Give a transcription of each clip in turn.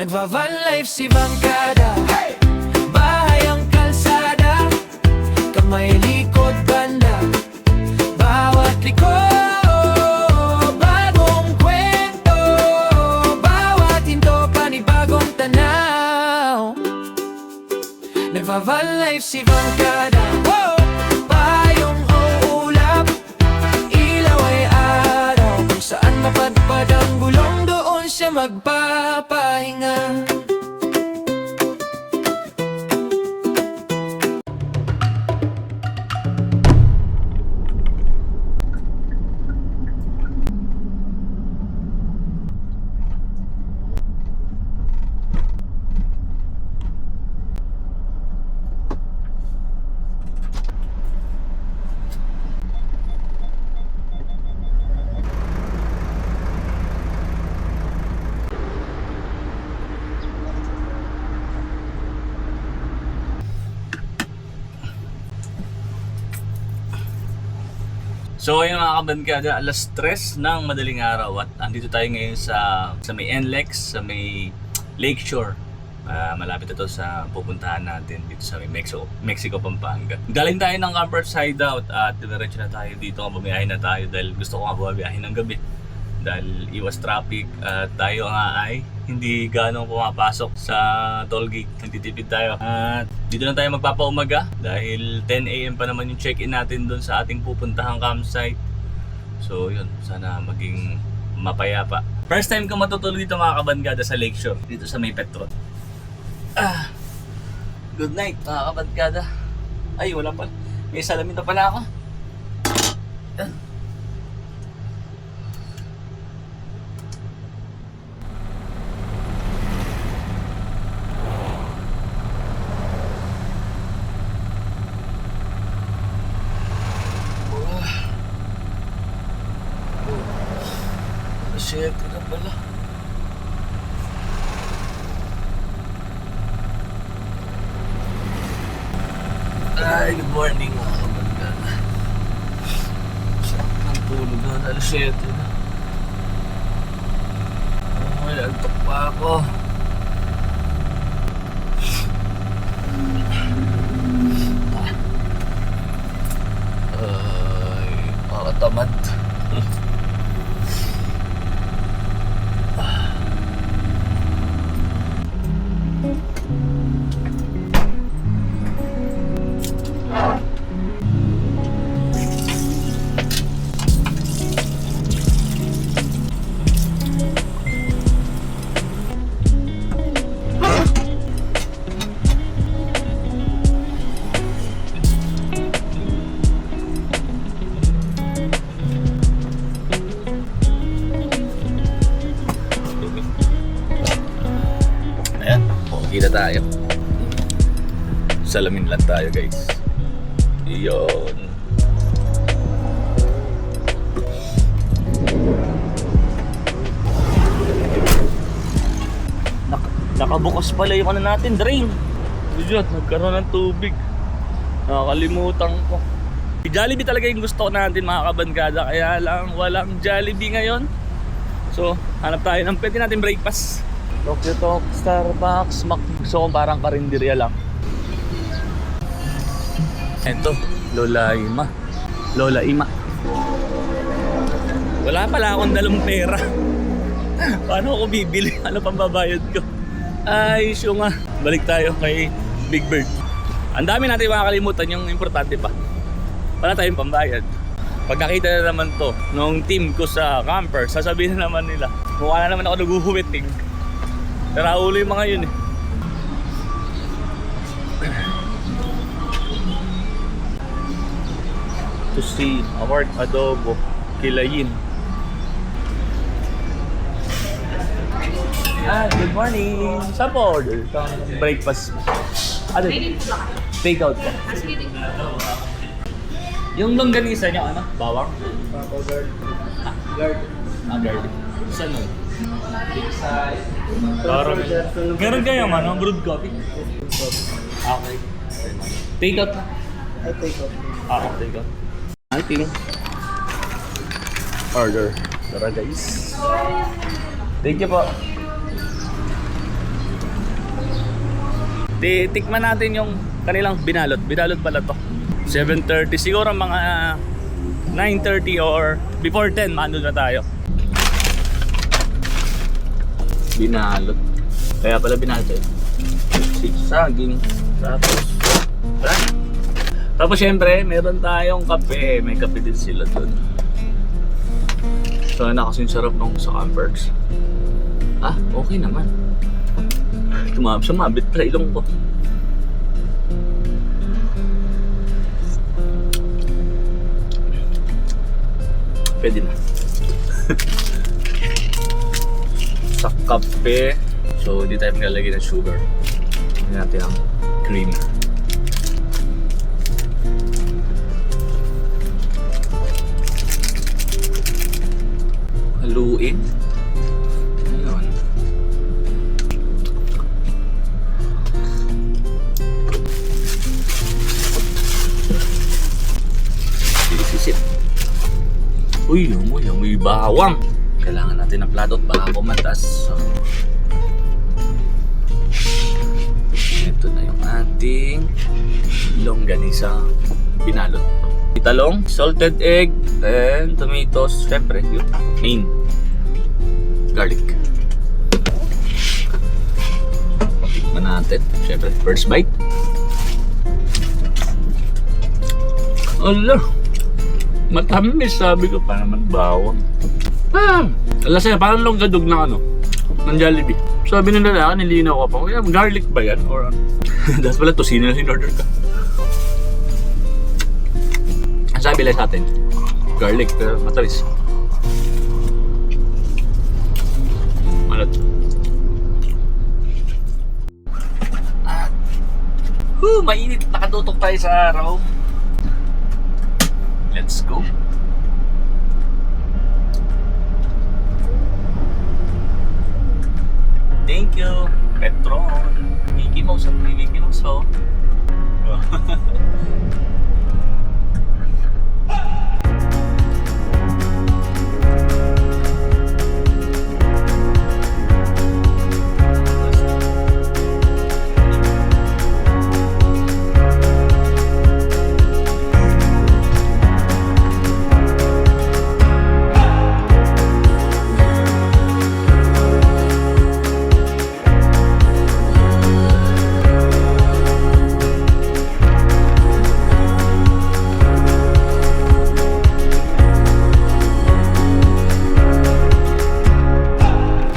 Nagva-van life si Bangkada, bahay ang kalsada, kamay likod banda, bawat liko, bagong kwento, bawat hinto panibagong tanaw. Nagva-van life si Bangkada, payong o ulap, ilaw ay araw, kung saan mapadpad ang gulong doon siya magpapahinga. So ayun mga kabangkada, alas 3 ng madaling araw at andito tayo ngayon sa may NLEX, sa may Lakeshore. Malapit ito sa pupuntahan natin dito sa may Mexico, Pampanga. Galing tayo ng Camper Hideout at diretso na tayo dito. Bumiyahin na tayo dahil gusto ko nga bumiyahin ng gabi. Dahil iwas traffic at tayo nga ay hindi ganong pumapasok sa toll gate. Nagtitipid tayo. At dito na tayo magpapaumaga dahil 10 AM pa naman yung check-in natin doon sa ating pupuntahang campsite. So yun, sana maging mapayapa. First time ko matutulog dito mga kabangkada sa Lakeshore, dito sa may Petron. Good night mga kabangkada. Ay wala pa, may salamin na pala ako. Shit, ito pala. Ay, good morning mga kabangkada. Sarap ng tulog na, alas 7 na. Ay, antok pa ako. Ay, makatamad. Kita tayo. Salamin lang tayo guys. Iyon. Nakabukas pala yung ano natin, drain. Diyot, nagkaroon ng tubig. Nakakalimutan ko. Jollibee talaga yung gusto natin mga kabangkada. Kaya lang walang Jollibee ngayon. So hanap tayo ng pwede natin breakfast. Tokyo Talk, Starbucks, Gusto ko parang karinderya lang. Eto, Lola Ima. Wala pala akong dalang pera. Paano ako bibili? Ano pang babayad ko? Ay, sure nga. Balik tayo kay Big Bird. Ang dami natin makakalimutan, yung importante pa. Wala tayong pambayad. Pag nakita na naman to nung team ko sa camper, sasabihin na naman nila, mukha na naman ako naguhuwiting. Naraulo yung mga yun eh. To see award adobo, kilayin. Good morning. Saan po order? Breakfast. Ano? Take out po. Yung longganisa niya ano? Bawang? Garlic. Saan nun? Meron kayong ano, brewed coffee? Okay. Take out na. Take out. Take out. I think. Order. Tara guys. Thank you po. Titikman natin yung kanilang binalot. Binalot pala to. 7:30 siguro, mga 9:30 or before 10 maandun na tayo. Binalot. Kaya pala binalot eh. Saging. Tapos syempre, meron tayong kape. May kape din sila doon. So na kasing sarap nung sa Camperks. Ah, okay naman. Sumabit pala ilong ko. Pwede na. Sa kape. So, hindi tayo maglalagay ng sugar. Hindi natin ang cream. Haluin. Ayun. Sisip. Uy, amoy bawang. Kailangan natin ng plato at baka kumatas. So, ito na yung ating longganisa binalot. Italong, salted egg, and tomatoes. Siyempre, yung main. Garlic. Tikman natin. Siyempre, first bite. Allah! Matamis, sabi ko pa naman bawang. Alam sa'yo, parang longgadog na ng Jollibee. Sabi nila na, nilinaw ko pa, garlic ba yan? Or ano? Dahil pala tosino na in-order ka. Ang sabi lang sa atin, garlic, pero matamis. Malat. Mainit. Nakatutok tayo sa araw. Let's go. Thank you, Petron. Mickey Mouse at Mickey Mouse, oh.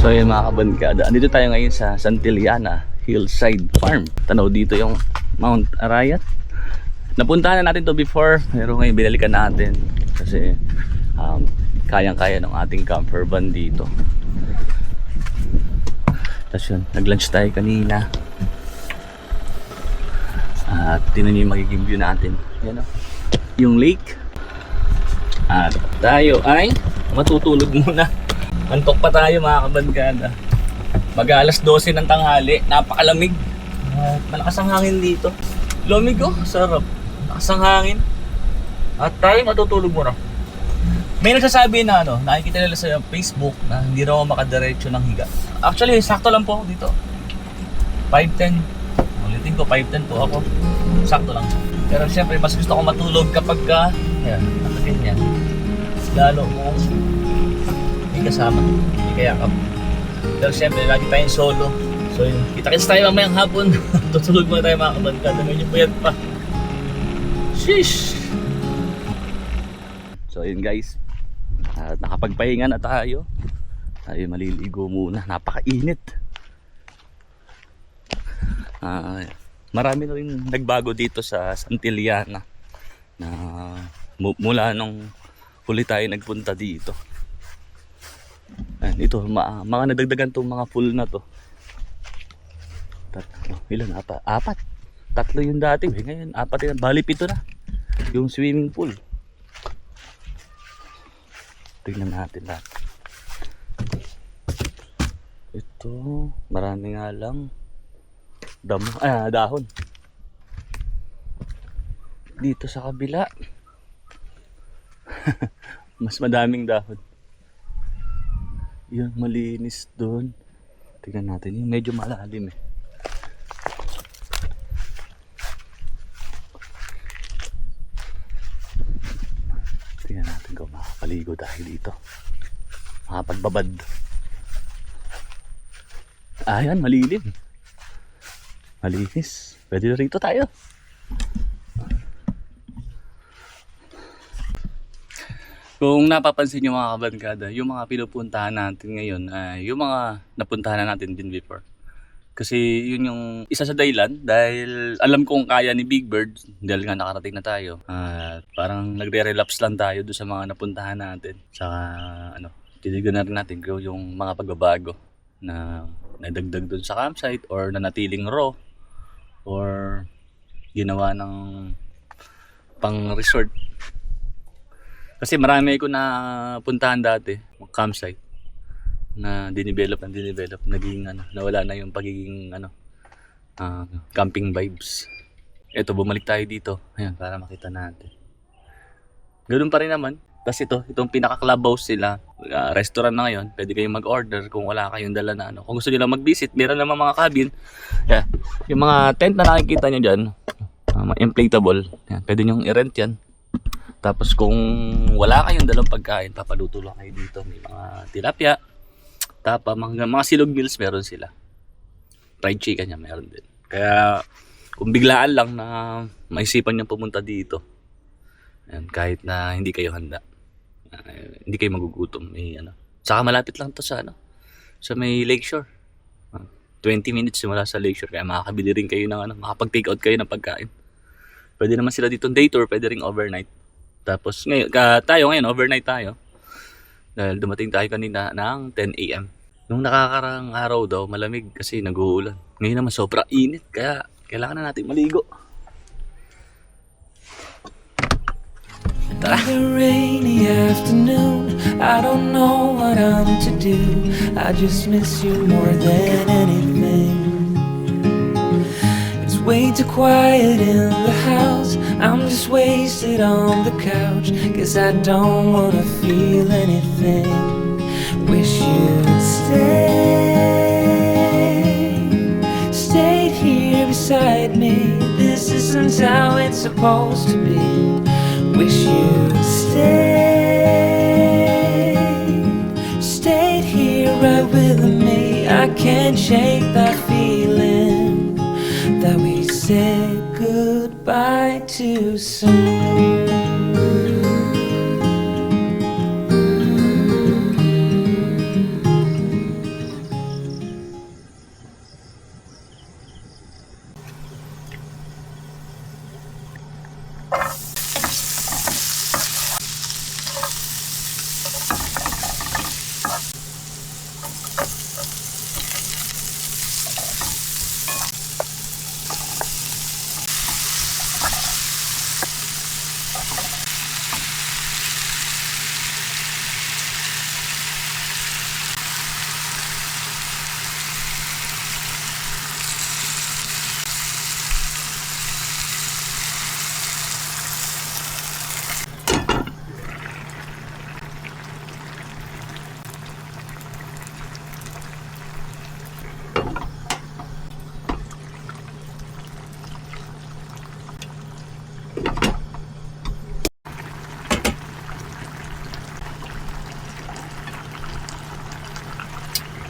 So yun mga kabandkada, andito tayo ngayon sa Santillana Hillside Farm. Tanaw dito yung Mount Arayat. Napuntahan na natin to before, pero ngayon binalikan natin kasi kayang-kaya ng ating camper van dito. Tapos yun, nag-lunch tayo kanina. At tinan nyo yung magiging view natin. Yan, yung lake. At tayo ay matutulog muna. Antok pa tayo mga kabandkada. Mag-alas 12 ng tanghali. Napakalamig. Malakas ang hangin dito. Lamig, oh, sarap. Malakas ang hangin. At tayo matutulog muna. May nagsasabi na nakikita nila sa Facebook na hindi raw makadiretso ng higa. Actually, sakto lang po ako dito. 5:10. Ulitin ko, 5:10 po ako. Sakto lang. Pero syempre, mas gusto ko matulog kapag ayan, ganyan. Lalo mo may kasama, may kayakap. Pero syempre, lagi tayong solo. So yun, kita-kits tayo mamayang hapon. Tutulog muna tayo mga kabandkada. Medyo puyat pa. Sheesh! So yun guys, nakapagpahinga na tayo. Tayo maliligo muna. Napakainit. Marami na rin nagbago dito sa Santillana na mula nung huli tayo nagpunta dito. Ito, mga nadagdagan tong mga pool na to. Ilan? Apat. Tatlo yung dati. Ngayon, apat yan. Bali, 7 na. Yung swimming pool. Tignan natin lahat. Ito, marami nga lang dahon. Dito sa kabila mas madaming dahon. Yan, malinis doon. Tignan natin, yung medyo malalim tayo dito. Makapagbabad. Ayan, malilim. Malinis. Pwede na rito tayo. Kung napapansin nyo mga kabarkada, yung mga pinupuntahan natin ngayon ay yung mga napuntahan na natin din before. Kasi yun yung isa sa dahilan dahil alam kong kaya ni Big Bird dahil nga nakarating na tayo. At parang nagre-relapse lang tayo doon sa mga napuntahan natin. Saka tinigan na rin natin kung yung mga pagbabago na nadagdag doon sa campsite or nanatiling raw or ginawa ng pang resort. Kasi marami ko na puntahan dati, campsite na dinevelop, naging nawala na yung pagiging camping vibes. Ito, bumalik tayo dito. Ayan, para makita natin. Ganoon pa rin naman. Tapos itong pinaka-clubhouse sila, restaurant na ngayon. Pwede kayong mag-order kung wala kayong dala na Kung gusto niyo lang mag-visit, meron naman mga cabin. Yeah. Yung mga tent na nakikita niyo dyan, inflatable. Yan, pwede nyo i-rent yan. Tapos kung wala kayong dalang pagkain, papaluto lang kayo dito. May mga tilapia, tapa, mga silog meals meron sila. Fried chicken niya meron din. Kaya kung biglaan lang na maisipan nyo pumunta dito, ayan, kahit na hindi kayo handa, hindi kayo magugutom. Saka malapit lang to sa may lakeshore. 20 minutes simula sa lakeshore, kaya makakabili rin kayo ng makapag-take out kayo ng pagkain. Pwede naman sila dito day tour, pwede ring overnight. Tapos ngayon, overnight tayo. Dahil dumating tayo kanina ng 10 AM. Nung nakakarang araw daw, malamig kasi nag-uulan. Ngayon naman sobrang init, kaya kailangan na natin maligo. Tara! A rainy afternoon, I don't know what I'm to do. I just miss you more than anything. It's way too quiet in the house. I'm just wasted on the couch, 'cause I don't wanna feel anything. Wish you'd stayed here beside me. This isn't how it's supposed to be. Wish you'd stayed here right with me. I can't shake that feeling that we said goodbye too soon.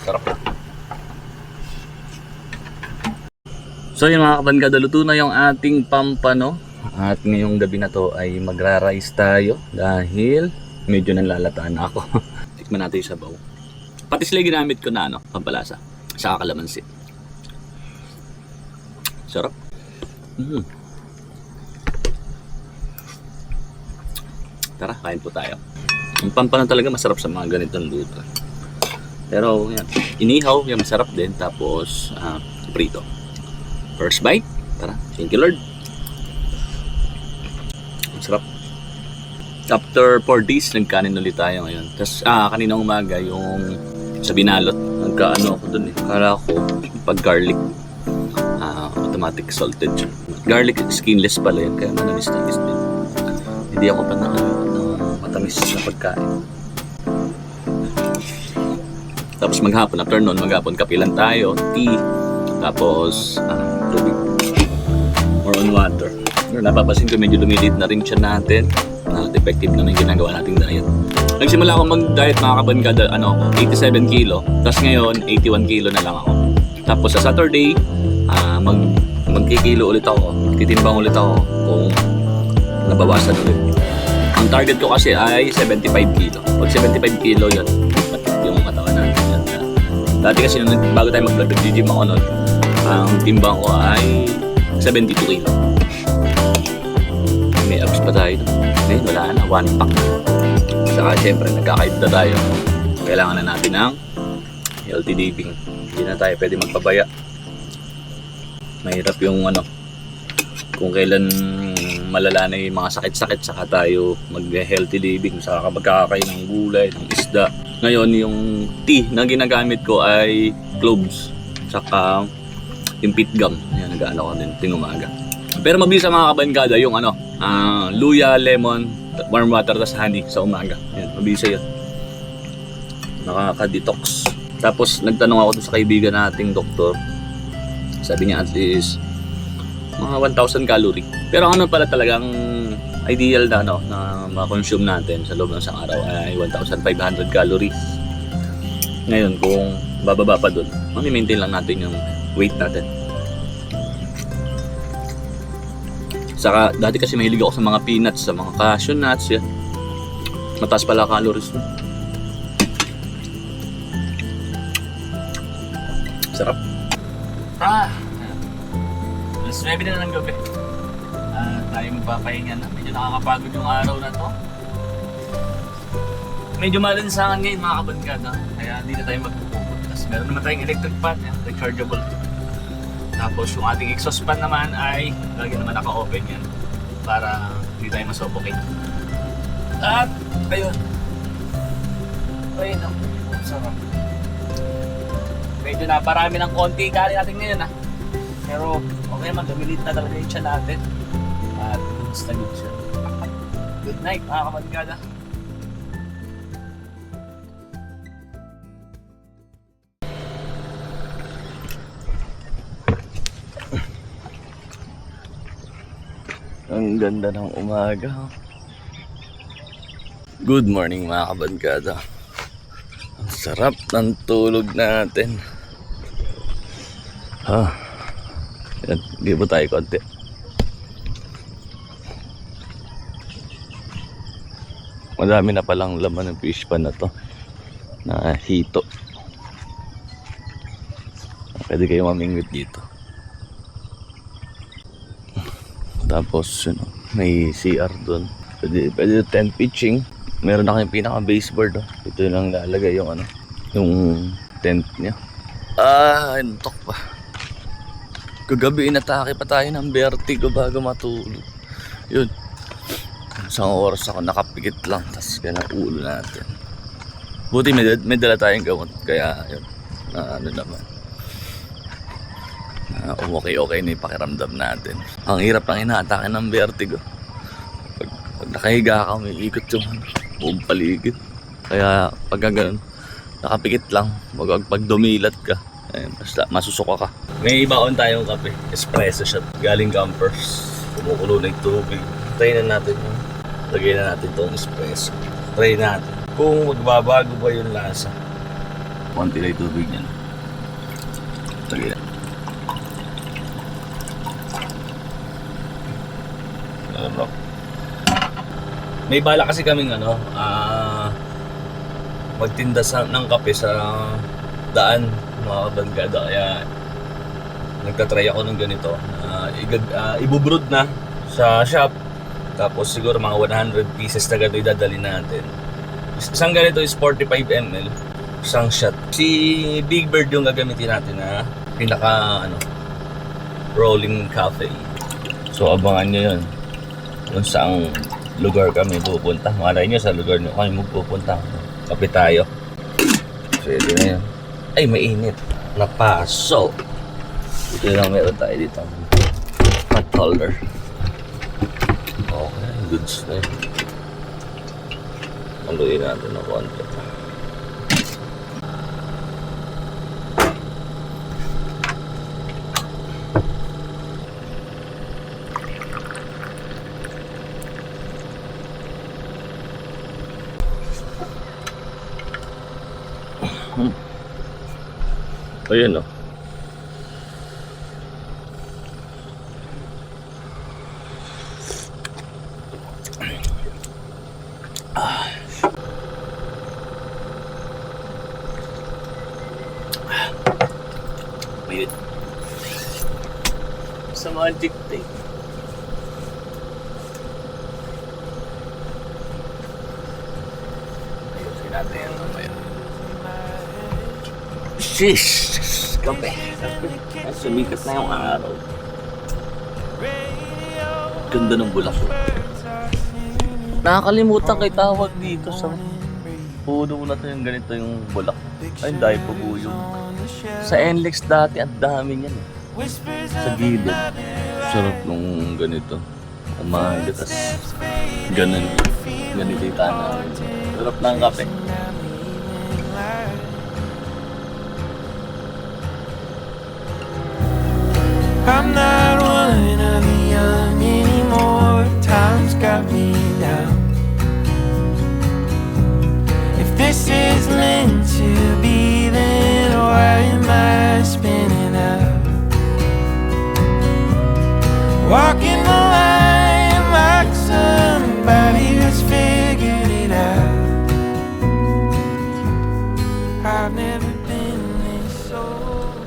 Sarap. So yung mga kabangkada, luto na yung ating pampano. At ngayong gabi na to ay magra-rice tayo dahil medyo nanlalataan na ako. Tikman natin yung sabaw. Pati sila ginamit ko na pampalasa. Saka kalamansi. Sarap. Tara, kain po tayo. Yung pampano talaga masarap sa mga ganitong luto. Pero yan, inihaw, yan masarap din. Tapos prito. First bite. Tara, thank you Lord. Masarap. After 4 days, nagkanin ulit tayo ngayon. Tapos kanina umaga yung sa binalot, nagkaano ako dun eh. Kala ko pag garlic, automatic salted. Garlic skinless pala yun, kaya manamis-tamis din. Hindi ako pa ng matamis na pagkain. Tapos maghapon, after noon, maghapon kapilan tayo, tea, tapos tubig, or on water. Napapasin ko medyo lumilit na rin siya natin. effective naman yung ginagawa nating diet. Nagsimula ako mag-diet mga kabangkada, 87 kilo. Tapos ngayon, 81 kilo na lang ako. Tapos sa Saturday, magkikilo ulit ako. Titimbang ulit ako kung nabawasan ulit. Ang target ko kasi ay 75 kilo. Pag 75 kilo yun, yung katawan natin. Yan. Dati kasi bago tayo mag-vlog, nag-gym ako nun. Ang timbang ko ay 72 kilo. May abs pa tayo. Ngayon wala na, 1 pack. Saka syempre nagkakait na tayo. Kailangan na natin ng healthy living. Hindi na tayo pwede magpabaya. Mahirap yung kung kailan malala na yung mga sakit-sakit, saka tayo mag-healthy living, saka magkakain ng gulay, ng isda. Ngayon yung tea na ginagamit ko ay cloves, saka yung peat gum. Yan, nag-ano ko din ting umaga. Pero mabilis sa mga kabangkada yung luya, lemon, warm water, tas honey sa umaga. Yan, mabilis yun. Nakaka-detox. Tapos nagtanong ako dun sa kaibigan nating doktor. Sabi niya at least mga 1,000 calorie. Pero ano pala talagang ideal na na ma-consume natin sa loob ng isang araw ay 1,500 calories. Ngayon kung bababa pa dun, maintain lang natin yung weight natin. Saka dati kasi mahilig ako sa mga peanuts, sa mga cashew nuts yan. Mataas pala calories mo. Sarap. Alas 9 na ng gabi. Tayo magpapahinga na. Medyo nakakapagod yung araw na to. Medyo malansangan ngayon mga kabangkada. Kaya hindi na tayo magpupuntas. Meron naman tayong electric fan, rechargeable. Tapos yung ating exhaust fan naman ay lagi naman naka-open yan para hindi tayo masuffocate. At ayun. Ayun, sarap. Medyo naparami ng konti kali natin ngayon Pero okay naman, lumilit na talaga yung tiyan natin. At basta good siya. Good night mga kabangkada. Ang ganda ng umaga. Good morning mga kabangkada. Ang sarap ng tulog natin. Yan, give tayo konti. Madami na palang laman ng fish pan na to. Na hito. Pwede kayo mamingwit dito. Tapos may CR doon. Pwede tent pitching. Meron na kayong pinaka baseboard. Ito lang lalagay yung yung tent niya. Intok pa. Kagabi inatake pa tayo ng vertigo bago matulog. Yun. Isang oras ako nakapikit lang. Tapos kaya ulo natin. Buti may dala tayong gamot. Kaya yun. Naman. Okay na yung pakiramdam natin. Ang hirap lang inaatake ng vertigo. Pag nakahiga ka, may ikot yung buong paligid. Kaya pag ganun, nakapikit lang. Pag dumilat ka, basta masusuka ka. May ibaon tayong kape. Espresso shot. Galing Campers. Kumukulo na yung tubig. Try na natin yung lagay na natin itong espresso. Try natin kung magbabago ba yung lasa. Konti na yung tubig niyan. Lagay na. May bala kasi kaming magtinda ng kape sa daan mga kabangkada, kaya nagtatry ako ng ganito. Ibubrod na sa shop, tapos siguro mga 100 pieces na ganito idadali natin. Isang ganito is 45 ml, isang shot. Si Big Bird yung gagamitin natin na pinaka rolling cafe. So abangan nyo yun kung saang lugar kami pupunta. Malay nyo sa lugar nyo kami magpupunta. Kape tayo. So ito na yun. Ay, mainit. Napaso. Ito lang meron tayo dito. Hot holder. Okay, goods na yun. Maluin natin ng konti. Ayun, oh. Wait. Sa mga dictate. Ayusin natin. Shish! Kape. Ay, sumikat na yung araw. Ganda ng bulaklak. Nakakalimutan kay tawag dito sa puno na to yung ganito yung bulak. Ay, dahil pabuyong. Sa NLEX dati, ang dami niyan eh. Sa gilid. Sarap nung ganito. Umaga, tas ganun. Ganilita na. Sarap ng kape. I'm not one of the young anymore. Time's got me down. If this is meant to be, then why am I spinning out? Walking the line like somebody who's figured it out. I've never been this old.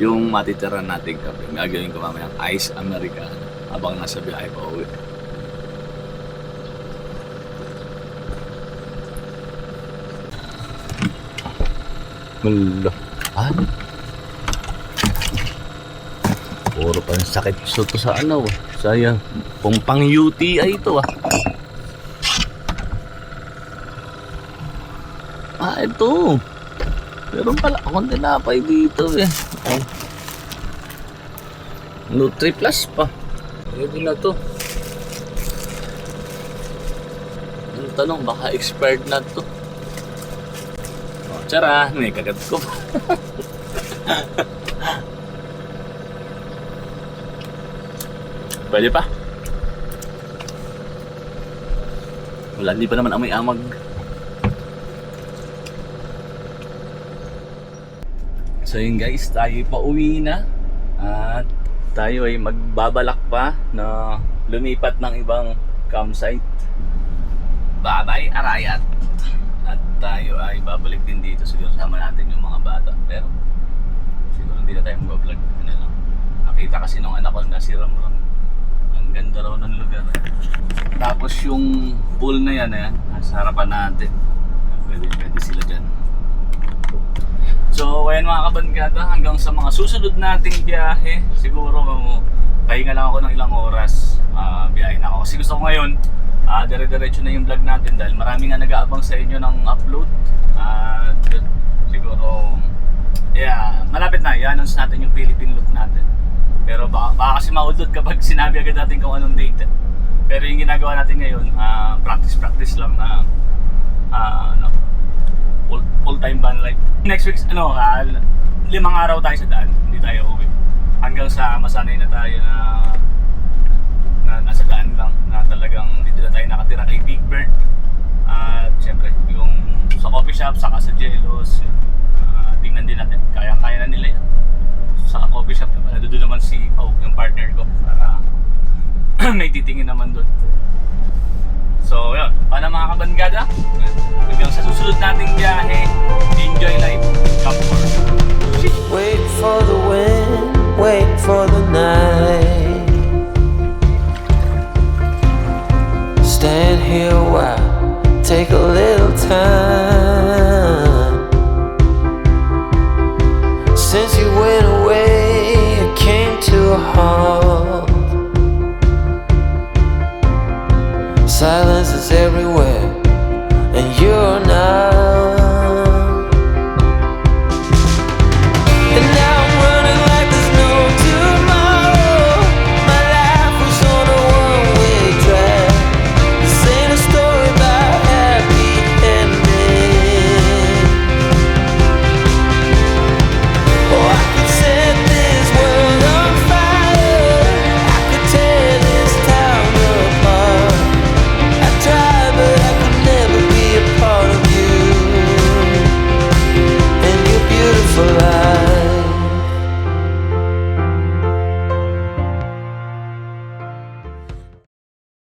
Yung matitira nating kape, gagawin ko mamaya ice americano habang nasa biyahe pa uwi. Wala. Ano? Puro pa yung sakit gusto to sa ano. Sayang. Kung pang UTI ito ah. Ito. Meron pala akong tinapay dito eh. Ay. Nutri Plus pa. Pwede na to. Ang tanong, baka expired na to. Tsara, may kagat ko. Pwede pa. Wala, hindi pa naman amoy amag. So yun guys, tayo pa uwi na. At tayo ay magbabalak pa na lumipat ng ibang campsite. Bye-bye, Arayat! At tayo ay babalik din dito. Siguro sama natin yung mga bata. Pero siguro hindi na tayo mag-vlog. Ano lang. Nakita kasi nung anak ko na si Ramram. Ang ganda raw ng lugar. Tapos yung pool na yan, nasa harapan natin. Pwede sila dyan. So ayan mga kabangkada, hanggang sa mga susunod nating biyahe. Siguro pahinga lang ako ng ilang oras. Biyahe na ako. Kasi gusto ko ngayon dire-diretso na yung vlog natin dahil marami nga nag-aabang sa inyo ng upload. Siguro malapit na i-announce natin yung Philippine look natin. Pero baka kasi maudot kapag sinabi agad natin kung anong date. Pero yung ginagawa natin ngayon, practice lang na full-time van life. Next week, 5 araw tayo sa daan, hindi tayo uwi. Hanggang sa masanay na tayo na nasa daan lang, na talagang dito na tayo nakatira kay Big Bird. At syempre, yung sa coffee shop, saka sa Jelos, tingnan din natin, kaya na nila yan. Sa coffee shop naman, nandun naman si Pau, yung partner ko, para may titingin naman doon. So yun, paano mga kabangkada? Hanggang sa susunod nating biyahe, enjoy life, comfort. Wait for the wind, wait for the night. Stand here a while, take a little time. Since you went away, it came to a halt. Silence is everywhere.